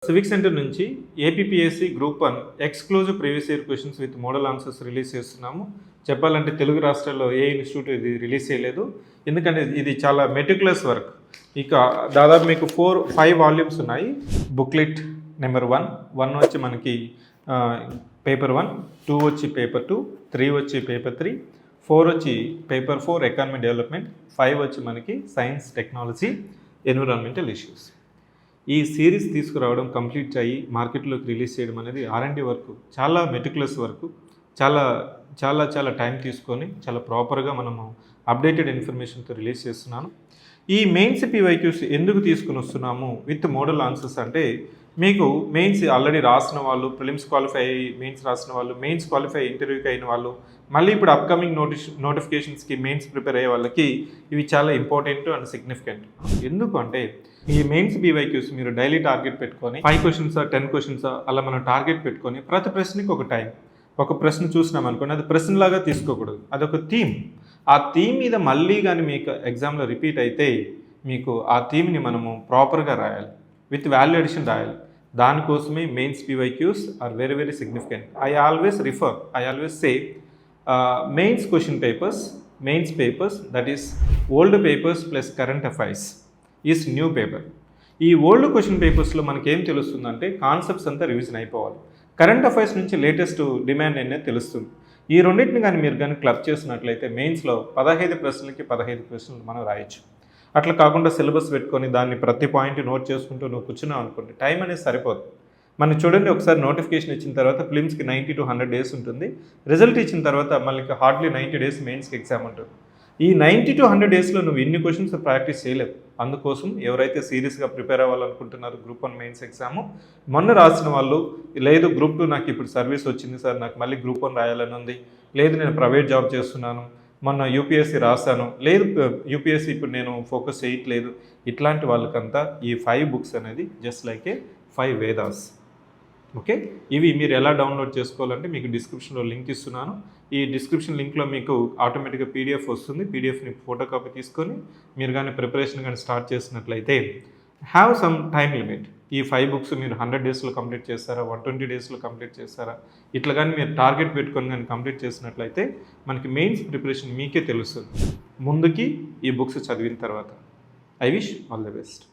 Civic centre నుంచి APPSC group 1 exclusive previous year questions with model answers release చేస్తున్నాము. చెప్పాలంటే తెలుగు రాష్ట్రాల్లో ఏ ఇన్స్టిట్యూట్ ఇది రిలీజ్ చేయలేదు, ఎందుకంటే ఇది చాలా మెటిక్యులస్ వర్క్. ఇక దాదాపు మీకు 5 వాల్యూమ్స్ ఉన్నాయి. బుక్లెట్ నెంబర్ 1 వచ్చి మనకి పేపర్ 1, 2 వచ్చి పేపర్ 2, 3 వచ్చి పేపర్ 3, 4 వచ్చి పేపర్ 4 ఎకానమీ డెవలప్మెంట్, 5 వచ్చి మనకి సైన్స్ టెక్నాలజీ ఎన్విరాన్మెంటల్ ఇష్యూస్. ఈ సిరీస్ తీసుకురావడం, కంప్లీట్ అయ్యి మార్కెట్లోకి రిలీజ్ చేయడం అనేది R&D వర్క్, చాలా మెటిక్యులస్ వర్క్, చాలా చాలా చాలా టైం తీసుకొని చాలా ప్రాపర్గా మనము అప్డేటెడ్ ఇన్ఫర్మేషన్తో రిలీజ్ చేస్తున్నాను. ఈ మెయిన్స్ PYQs ఎందుకు తీసుకుని వస్తున్నాము విత్ మోడల్ ఆన్సర్స్ అంటే, మీకు మెయిన్స్ ఆల్రెడీ రాసిన వాళ్ళు, ప్రిలిమ్స్ క్వాలిఫై అయ్యి మెయిన్స్ రాసిన వాళ్ళు, మెయిన్స్ క్వాలిఫై ఇంటర్వ్యూకి అయిన వాళ్ళు, మళ్ళీ ఇప్పుడు అప్కమింగ్ నోటిఫికేషన్స్కి మెయిన్స్ ప్రిపేర్ అయ్యే వాళ్ళకి ఇవి చాలా ఇంపార్టెంట్ అండ్ సిగ్నిఫికెంట్. ఎందుకు అంటే, ఈ మెయిన్స్ PYQs మీరు డైలీ టార్గెట్ పెట్టుకొని 5 క్వశ్చన్సా 10 క్వశ్చన్సా అలా మనం టార్గెట్ పెట్టుకొని ప్రతి ప్రశ్నకి ఒక టైం, ఒక ప్రశ్న చూసినాం అనుకోండి, అది ప్రశ్నలాగా తీసుకోకూడదు, అదొక థీమ్. ఆ థీమ్ మీద మళ్ళీ కానీ మీకు ఎగ్జామ్లో రిపీట్ అయితే మీకు ఆ థీమ్ని మనము ప్రాపర్గా రాయాలి, విత్ వాల్యూ అడిషన్ రాయాలి. దానికోసమే mains PYQs are very very significant. I always say mains question papers, mains papers that is old papers plus current affairs is new paper. ఈ ఓల్డ్ క్వశ్చన్ పేపర్స్లో మనకేం తెలుస్తుందంటే కాన్సెప్ట్స్ అంతా రివిజన్ అయిపోవాలి. Current affairs నుంచి latest demand అనేది తెలుస్తుంది. ఈ రెండింటిని కానీ మీరు కానీ క్లబ్ చేసినట్లయితే మెయిన్స్లో 15 ప్రశ్నలకి 15 ప్రశ్నలు మనం రాయొచ్చు. అట్లా కాకుండా సిలబస్ పెట్టుకొని దాన్ని ప్రతి పాయింట్ నోట్ చేసుకుంటూ నువ్వు కూర్చున్నావు అనుకోండి, టైం అనేది సరిపోదు. మనం చూడండి, ఒకసారి నోటిఫికేషన్ ఇచ్చిన తర్వాత ఫిలిమ్స్కి 90 to 100 డేస్ ఉంటుంది. రిజల్ట్ ఇచ్చిన తర్వాత మళ్ళీ హార్డ్లీ 90 డేస్ మెయిన్స్కి ఎగ్జామ్ ఉంటుంది. ఈ 90 to 100 డేస్లో నువ్వు ఇన్ని క్వశ్చన్స్ ప్రాక్టీస్ చేయలేవు. అందుకోసం ఎవరైతే సీరియస్గా ప్రిపేర్ అవ్వాలనుకుంటున్నారో గ్రూప్ 1 మెయిన్స్ ఎగ్జాము, మొన్న రాసిన వాళ్ళు, లేదు గ్రూప్ 2 నాకు ఇప్పుడు సర్వీస్ వచ్చింది సార్, నాకు మళ్ళీ గ్రూప్ 1 రాయాలని ఉంది, లేదు నేను ప్రైవేట్ జాబ్ చేస్తున్నాను, మొన్న యూపీఎస్సీ రాశాను, లేదు యూపీఎస్సీ ఇప్పుడు నేను ఫోకస్ చేయట్లేదు, ఇట్లాంటి వాళ్ళకంతా ఈ 5 బుక్స్ అనేది జస్ట్ లైక్ ఏ 5 వేదాస్. ఓకే, ఇవి మీరు ఎలా డౌన్లోడ్ చేసుకోవాలంటే మీకు డిస్క్రిప్షన్లో లింక్ ఇస్తున్నాను. ఈ డిస్క్రిప్షన్ లింక్లో మీకు ఆటోమేటిక్గా PDF వస్తుంది. PDFని ఫోటో కాపీ తీసుకొని మీరు కానీ ప్రిపరేషన్ కానీ స్టార్ట్ చేసినట్లయితే హ్యావ్ సమ్ టైమ్ లిమిట్. ఈ 5 బుక్స్ మీరు 100 డేస్లో కంప్లీట్ చేస్తారా, 120 డేస్లో కంప్లీట్ చేస్తారా, ఇట్లా కానీ మీరు టార్గెట్ పెట్టుకొని కానీ కంప్లీట్ చేసినట్లయితే మనకి మెయిన్స్ ప్రిపరేషన్ మీకే తెలుస్తుంది ముందుకి ఈ బుక్స్ చదివిన తర్వాత. I wish all the best.